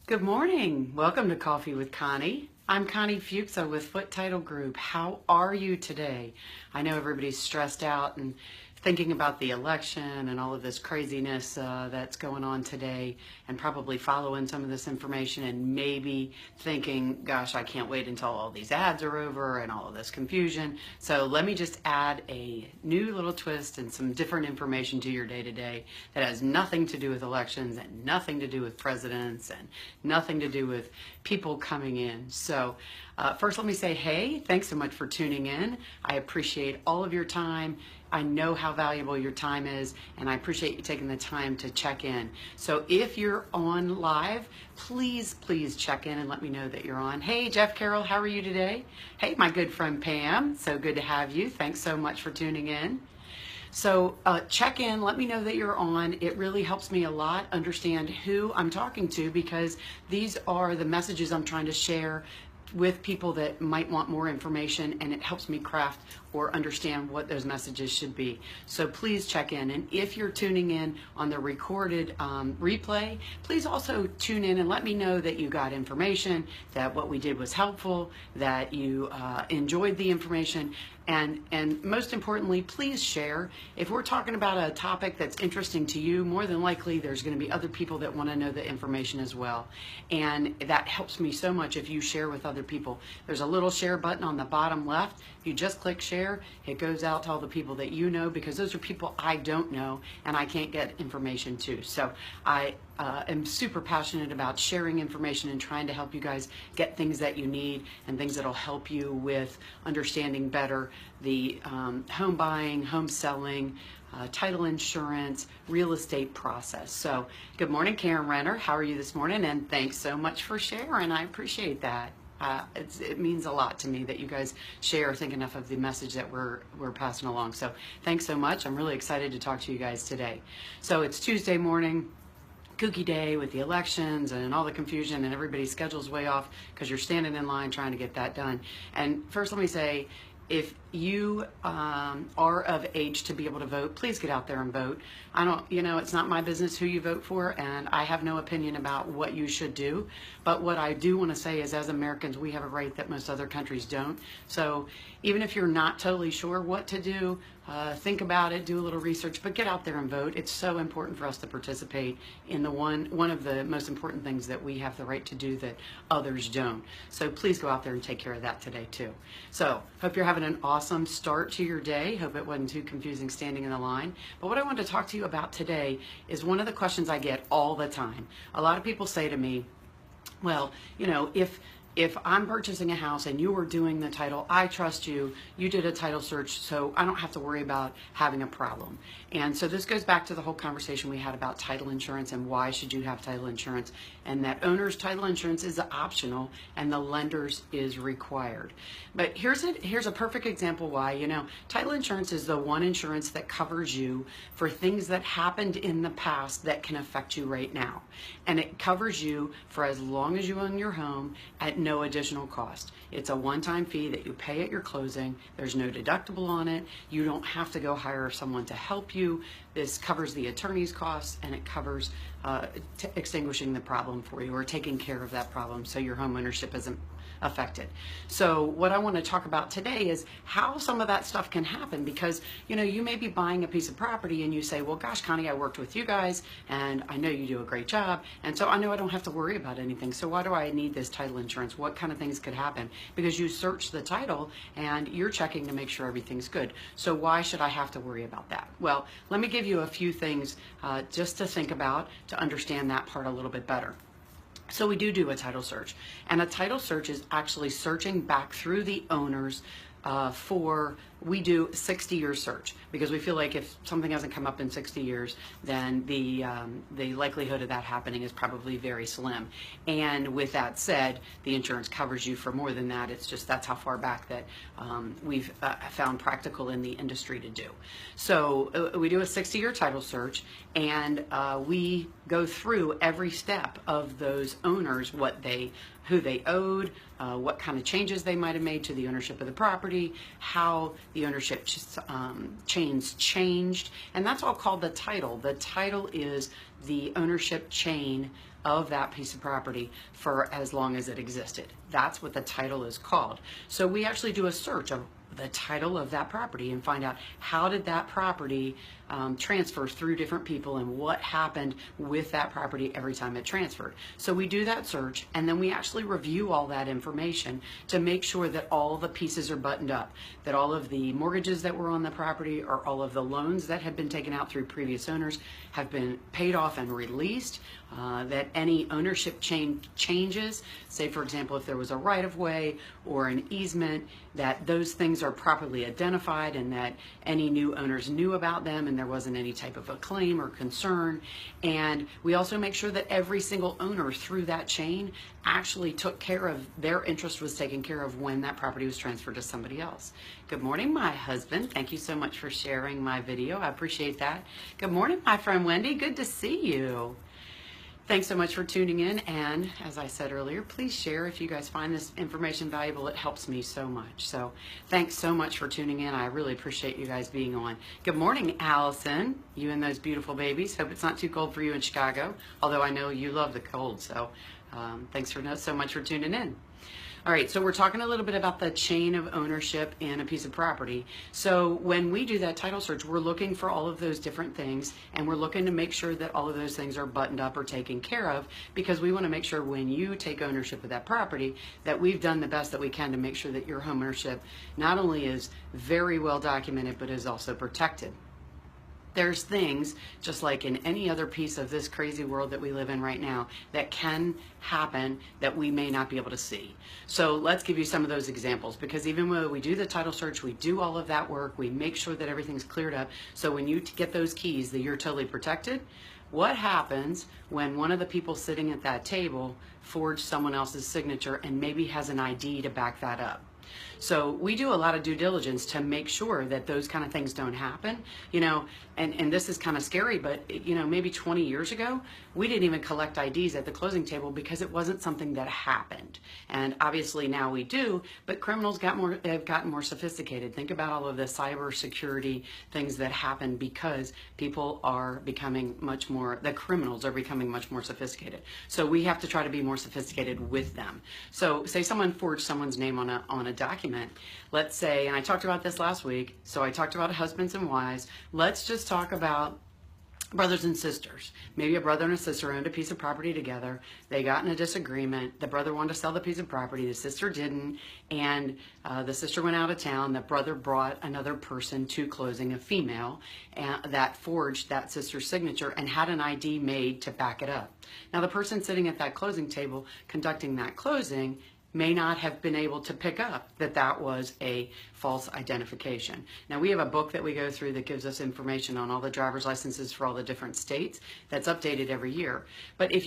Good morning. Welcome to Coffee with Connie. I'm Connie Fuchsa with Foote Title Group. How are you today? I know everybody's stressed out and thinking about the election and all of this craziness that's going on today, and probably following some of this information and maybe thinking, gosh, I can't wait until all these ads are over and all of this confusion. So let me just add a new little twist and some different information to your day-to-day that has nothing to do with elections and nothing to do with presidents and nothing to do with people coming in. So first, let me say, hey, thanks so much for tuning in. I appreciate all of your time. I know how valuable your time is, and I appreciate you taking the time to check in. So if you're on live, please check in and let me know that you're on. Hey, Jeff Carroll, how are you today? Hey, my good friend Pam, so good to have you. Thanks so much for tuning in. So check in, let me know that you're on. It really helps me a lot understand who I'm talking to, because these are the messages I'm trying to share with people that might want more information, and it helps me craft or understand what those messages should be. So please check in. And if you're tuning in on the recorded replay, please also tune in and let me know that you got information, that what we did was helpful, that you enjoyed the information. And most importantly, please share. If we're talking about a topic that's interesting to you, more than likely there's going to be other people that want to know the information as well. And that helps me so much if you share with other people. There's a little share button on the bottom left. If you just click share, it goes out to all the people that you know, because those are people I don't know and I can't get information to. So I am super passionate about sharing information and trying to help you guys get things that you need and things that'll help you with understanding better the home buying, home selling, title insurance, real estate process. So good morning, Karen Renner. How are you this morning? And thanks so much for sharing. I appreciate that. It means a lot to me that you guys share, think enough of the message that we're passing along. So thanks so much. I'm really excited to talk to you guys today. So it's Tuesday morning, kooky day with the elections and all the confusion, and everybody's schedule's way off because you're standing in line trying to get that done. And first, let me say, if you are of age to be able to vote, please get out there and vote. It's not my business who you vote for, and I have no opinion about what you should do. But what I do want to say is, as Americans, we have a right that most other countries don't. So even if you're not totally sure what to do, think about it, do a little research, but get out there and vote. It's so important for us to participate in the one of the most important things that we have the right to do that others don't. So please go out there and take care of that today too. So hope you're having an awesome start to your day. Hope it wasn't too confusing standing in the line. But what I want to talk to you about today is one of the questions I get all the time. A lot of people say to me, well, if I'm purchasing a house and you are doing the title, I trust you, you did a title search, so I don't have to worry about having a problem. And so this goes back to the whole conversation we had about title insurance and why should you have title insurance, and that owner's title insurance is optional and the lender's is required. But here's a perfect example why. Title insurance is the one insurance that covers you for things that happened in the past that can affect you right now. And it covers you for as long as you own your home at no additional cost. It's a one-time fee that you pay at your closing. There's no deductible on it. You don't have to go hire someone to help you. This covers the attorney's costs, and it covers extinguishing the problem for you or taking care of that problem so your home ownership isn't affected. So what I want to talk about today is how some of that stuff can happen, because you may be buying a piece of property and you say, well, gosh, Connie, I worked with you guys and I know you do a great job, and so I know I don't have to worry about anything, so why do I need this title insurance? What kind of things could happen? Because you search the title and you're checking to make sure everything's good. So why should I have to worry about that? Well, let me give you a few things just to think about to understand that part a little bit better. So we do a title search, and a title search is actually searching back through the owners we do 60-year search, because we feel like if something hasn't come up in 60 years, then the likelihood of that happening is probably very slim. And with that said, the insurance covers you for more than that. It's just that's how far back that we've found practical in the industry to do. So we do a 60-year title search, and we go through every step of those owners, who they owed, what kind of changes they might have made to the ownership of the property, how the ownership chains changed, and that's all called the title. The title is the ownership chain of that piece of property for as long as it existed. That's what the title is called. So we actually do a search of the title of that property and find out how did that property transfer through different people and what happened with that property every time it transferred. So we do that search, and then we actually review all that information to make sure that all the pieces are buttoned up, that all of the mortgages that were on the property or all of the loans that had been taken out through previous owners have been paid off and released, that any ownership changes, say for example if there was a right-of-way or an easement, that those things are properly identified and that any new owners knew about them and there wasn't any type of a claim or concern. And we also make sure that every single owner through that chain actually took care of, their interest was taken care of when that property was transferred to somebody else. Good morning, my husband. Thank you so much for sharing my video. I appreciate that. Good morning, my friend Wendy. Good to see you. Thanks so much for tuning in, and as I said earlier, please share if you guys find this information valuable. It helps me so much. So thanks so much for tuning in. I really appreciate you guys being on. Good morning, Allison, you and those beautiful babies. Hope it's not too cold for you in Chicago, although I know you love the cold, so thanks so much for tuning in. All right, so we're talking a little bit about the chain of ownership in a piece of property. So when we do that title search, we're looking for all of those different things, and we're looking to make sure that all of those things are buttoned up or taken care of, because we want to make sure when you take ownership of that property that we've done the best that we can to make sure that your home ownership not only is very well documented, but is also protected. There's things, just like in any other piece of this crazy world that we live in right now, that can happen that we may not be able to see. So let's give you some of those examples, because even when we do the title search, we do all of that work, we make sure that everything's cleared up. So when you get those keys, that you're totally protected. What happens when one of the people sitting at that table forged someone else's signature and maybe has an ID to back that up? So we do a lot of due diligence to make sure that those kind of things don't happen, you know, and this is kind of scary, but you know, maybe 20 years ago, we didn't even collect IDs at the closing table because it wasn't something that happened. And obviously now we do, but criminals have gotten more sophisticated. Think about all of the cyber security things that happen because people are becoming much more, the criminals are becoming much more sophisticated. So we have to try to be more sophisticated with them. So say someone forged someone's name on a document. Let's say, and I talked about this last week, so I talked about husbands and wives. Let's just talk about brothers and sisters. Maybe a brother and a sister owned a piece of property together. They got in a disagreement. The brother wanted to sell the piece of property. The sister didn't. And the sister went out of town. The brother brought another person to closing, a female, that forged that sister's signature and had an ID made to back it up. Now, the person sitting at that closing table conducting that closing may not have been able to pick up that that was a false identification. Now, we have a book that we go through that gives us information on all the driver's licenses for all the different states that's updated every year. But if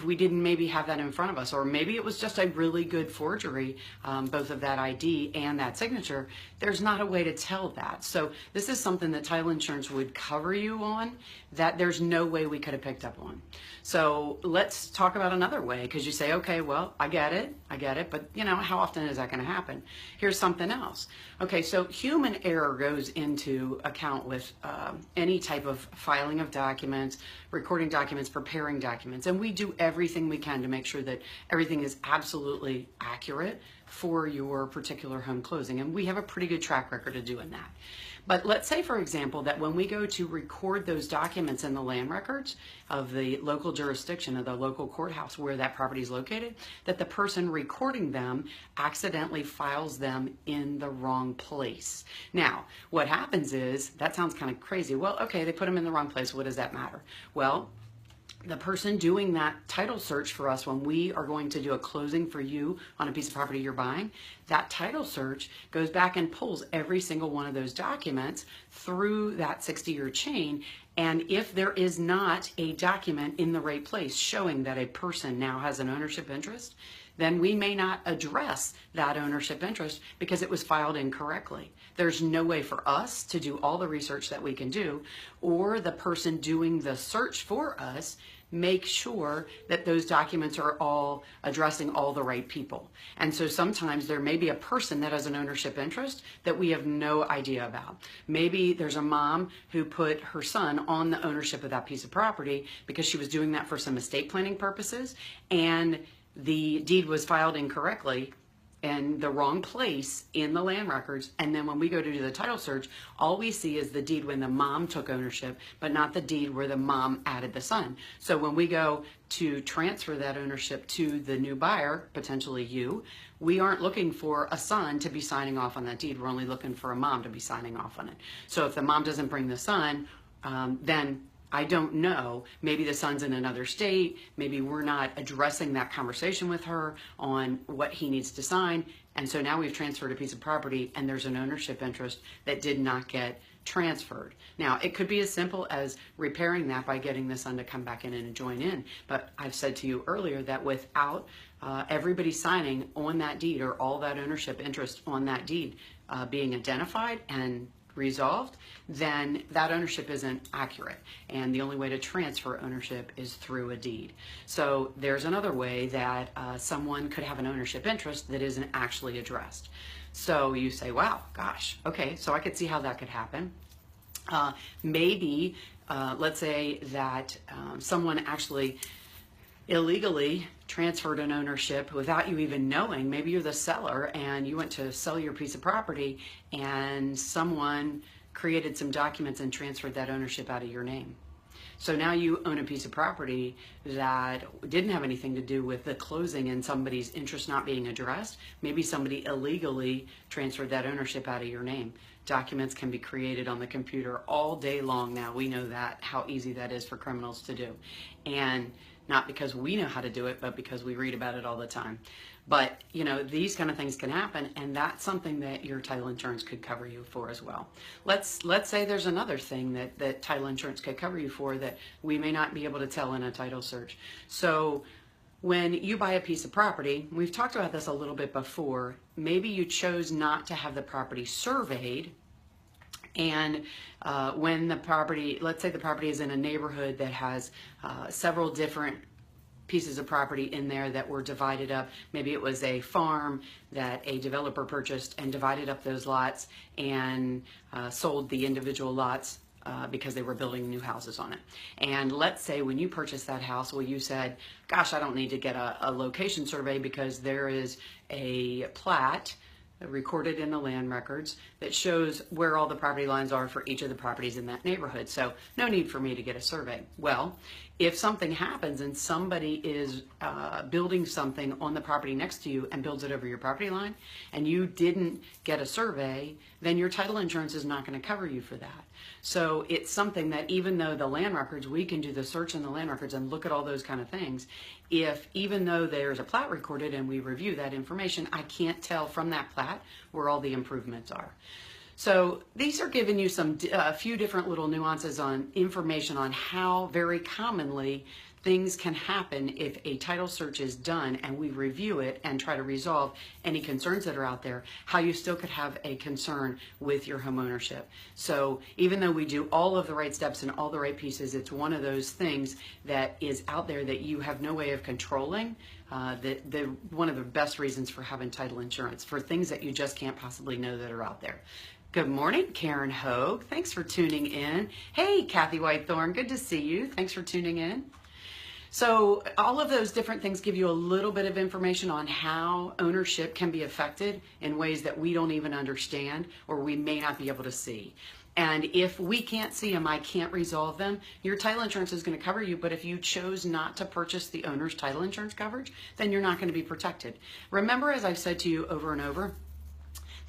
we didn't maybe have that in front of us, or maybe it was just a really good forgery, both of that ID and that signature, there's not a way to tell that. So this is something that title insurance would cover you on, that there's no way we could have picked up on. So let's talk about another way, because you say, okay, well, I get it, but you know, how often is that going to happen? Here's something else. Okay, so human error goes into account with any type of filing of documents, recording documents, preparing documents, and we do everything we can to make sure that everything is absolutely accurate for your particular home closing, and we have a pretty good track record of doing that. But let's say, for example, that when we go to record those documents in the land records of the local jurisdiction, of the local courthouse where that property is located, that the person recording them accidentally files them in the wrong place. Now, what happens is, that sounds kind of crazy. Well, okay, they put them in the wrong place. What does that matter? Well, the person doing that title search for us, when we are going to do a closing for you on a piece of property you're buying, that title search goes back and pulls every single one of those documents through that 60-year chain. And if there is not a document in the right place showing that a person now has an ownership interest, then we may not address that ownership interest because it was filed incorrectly. There's no way for us to do all the research that we can do, or the person doing the search for us make sure that those documents are all addressing all the right people. And so sometimes there may be a person that has an ownership interest that we have no idea about. Maybe there's a mom who put her son on the ownership of that piece of property because she was doing that for some estate planning purposes, and the deed was filed incorrectly in the wrong place in the land records. And then when we go to do the title search, all we see is the deed when the mom took ownership, but not the deed where the mom added the son. So when we go to transfer that ownership to the new buyer, potentially you, we aren't looking for a son to be signing off on that deed. We're only looking for a mom to be signing off on it. So if the mom doesn't bring the son, then I don't know, maybe the son's in another state, maybe we're not addressing that conversation with her on what he needs to sign, and so now we've transferred a piece of property and there's an ownership interest that did not get transferred. Now, it could be as simple as repairing that by getting the son to come back in and join in, but I've said to you earlier that without everybody signing on that deed or all that ownership interest on that deed being identified and resolved, then that ownership isn't accurate. And the only way to transfer ownership is through a deed. So there's another way that someone could have an ownership interest that isn't actually addressed. So you say, wow, gosh, okay, so I could see how that could happen. Maybe, let's say that someone actually illegally transferred an ownership without you even knowing. Maybe you're the seller and you went to sell your piece of property and someone created some documents and transferred that ownership out of your name. So now you own a piece of property that didn't have anything to do with the closing and somebody's interest not being addressed. Maybe somebody illegally transferred that ownership out of your name. Documents can be created on the computer all day long now. We know that, how easy that is for criminals to do. And not because we know how to do it, but because we read about it all the time. But, you know, these kind of things can happen, and that's something that your title insurance could cover you for as well. Let's say there's another thing that title insurance could cover you for that we may not be able to tell in a title search. So when you buy a piece of property, we've talked about this a little bit before, maybe you chose not to have the property surveyed, and when the property, let's say the property is in a neighborhood that has several different pieces of property in there that were divided up. Maybe it was a farm that a developer purchased and divided up those lots and sold the individual lots because they were building new houses on it. And let's say when you purchased that house, well, you said, gosh, I don't need to get a location survey because there is a plat recorded in the land records that shows where all the property lines are for each of the properties in that neighborhood. So no need for me to get a survey. Well, if something happens and somebody is building something on the property next to you and builds it over your property line and you didn't get a survey, then your title insurance is not going to cover you for that. So it's something that even though the land records, we can do the search in the land records and look at all those kind of things. If even though there's a plat recorded and we review that information, I can't tell from that plat where all the improvements are. So these are giving you a few different little nuances on information on how very commonly things can happen if a title search is done and we review it and try to resolve any concerns that are out there, how you still could have a concern with your home ownership. So even though we do all of the right steps and all the right pieces, it's one of those things that is out there that you have no way of controlling. One of the best reasons for having title insurance, for things that you just can't possibly know that are out there. Good morning, Karen Hogue. Thanks for tuning in. Hey, Kathy Whitethorn, good to see you. Thanks for tuning in. So all of those different things give you a little bit of information on how ownership can be affected in ways that we don't even understand or we may not be able to see. And if we can't see them, I can't resolve them, your title insurance is going to cover you. But if you chose not to purchase the owner's title insurance coverage, then you're not going to be protected. Remember, as I've said to you over and over,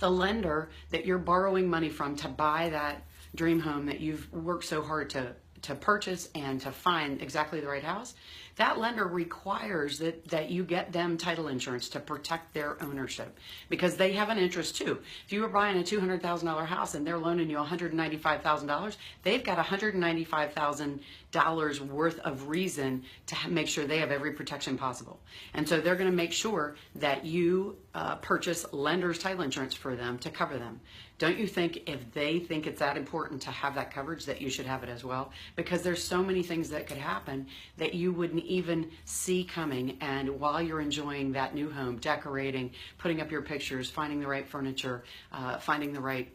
the lender that you're borrowing money from to buy that dream home that you've worked so hard to purchase and to find exactly the right house, that lender requires that you get them title insurance to protect their ownership because they have an interest too. If you were buying a $200,000 house and they're loaning you $195,000, they've got $195,000 dollars worth of reason to make sure they have every protection possible. And so they're going to make sure that you purchase lender's title insurance for them to cover them. Don't you think if they think it's that important to have that coverage that you should have it as well? Because there's so many things that could happen that you wouldn't even see coming. And while you're enjoying that new home, decorating, putting up your pictures, finding the right furniture, finding the right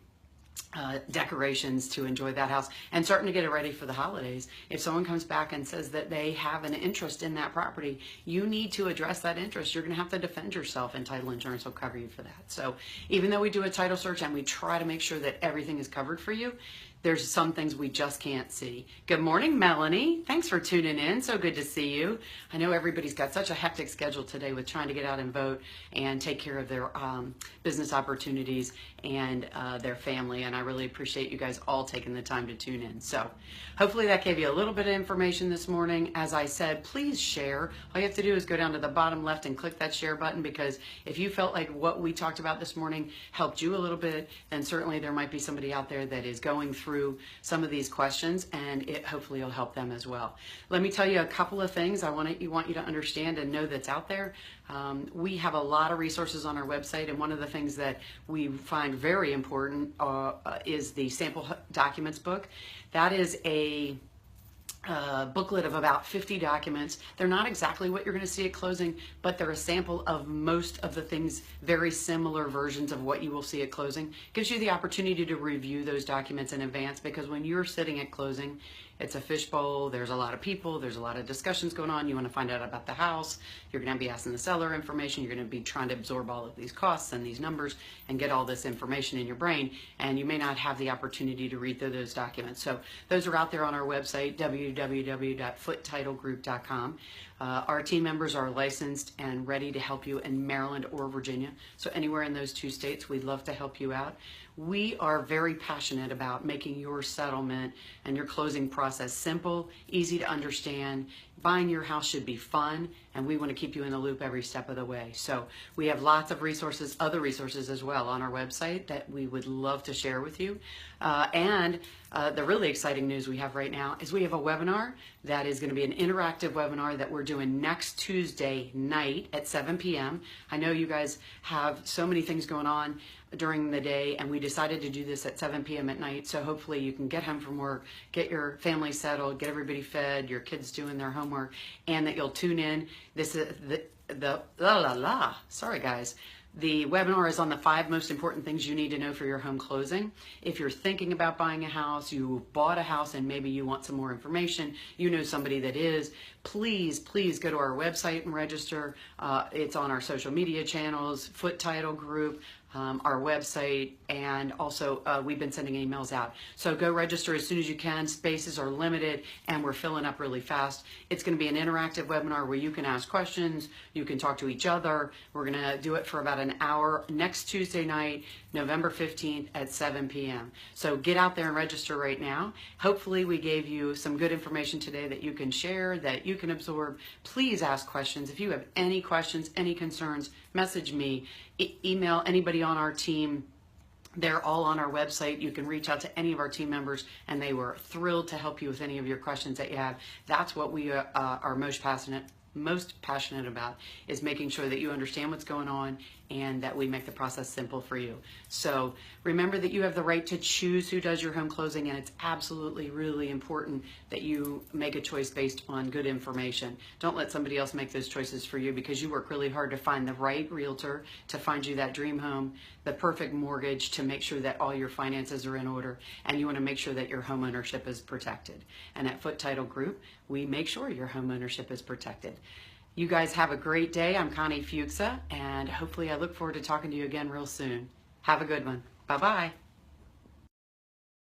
decorations to enjoy that house, and starting to get it ready for the holidays. If someone comes back and says that they have an interest in that property, you need to address that interest. You're going to have to defend yourself, and title insurance will cover you for that. So even though we do a title search and we try to make sure that everything is covered for you, there's some things we just can't see. Good morning, Melanie. Thanks for tuning in. So good to see you. I know everybody's got such a hectic schedule today with trying to get out and vote and take care of their business opportunities and their family, and I really appreciate you guys all taking the time to tune in. So hopefully that gave you a little bit of information this morning. As I said, please share. All you have to do is go down to the bottom left and click that share button, because if you felt like what we talked about this morning helped you a little bit, then certainly there might be somebody out there that is going through some of these questions, and it hopefully will help them as well. Let me tell you a couple of things I want you to understand and know that's out there. We have a lot of resources on our website, and one of the things that we find very important is the sample documents book. That is a booklet of about 50 documents. They're not exactly what you're going to see at closing, but they're a sample of most of the things, very similar versions of what you will see at closing. Gives you the opportunity to review those documents in advance, because when you're sitting at closing, it's a fishbowl. There's a lot of people. There's a lot of discussions going on. You want to find out about the house. You're going to be asking the seller information. You're going to be trying to absorb all of these costs and these numbers and get all this information in your brain. And you may not have the opportunity to read through those documents. So those are out there on our website, www.foottetitlegroup.com. Our team members are licensed and ready to help you in Maryland or Virginia. So anywhere in those two states, we'd love to help you out. We are very passionate about making your settlement and your closing process simple, easy to understand. Buying your house should be fun, and we want to keep you in the loop every step of the way. So we have lots of resources, other resources as well on our website that we would love to share with you. And the really exciting news we have right now is we have a webinar that is going to be an interactive webinar that we're doing next Tuesday night at 7 p.m. I know you guys have so many things going on during the day, and we decided to do this at 7 p.m. at night, so hopefully you can get home from work, get your family settled, get everybody fed, your kids doing their homework, and that you'll tune in. This is sorry guys. The webinar is on the 5 most important things you need to know for your home closing. If you're thinking about buying a house, you bought a house and maybe you want some more information, you know somebody that is, please go to our website and register. It's on our social media channels, Foote Title Group, our website, and also we've been sending emails out. So go register as soon as you can. Spaces are limited and we're filling up really fast. It's going to be an interactive webinar where you can ask questions, you can talk to each other. We're going to do it for about an hour next Tuesday night, November 15th at 7 p.m. So get out there and register right now. Hopefully we gave you some good information today that you can share, that you can absorb. Please ask questions. If you have any questions, any concerns, message me, email anybody on our team. They're all on our website. You can reach out to any of our team members, and they were thrilled to help you with any of your questions that you have. That's what we are most passionate about, is making sure that you understand what's going on and that we make the process simple for you. So remember that you have the right to choose who does your home closing, and it's absolutely really important that you make a choice based on good information. Don't let somebody else make those choices for you, because you work really hard to find the right realtor, to find you that dream home, the perfect mortgage, to make sure that all your finances are in order, and you want to make sure that your home ownership is protected. And at Foote Title Group, we make sure your home ownership is protected. You guys have a great day. I'm Connie Fuchsa, and hopefully I look forward to talking to you again real soon. Have a good one. Bye-bye.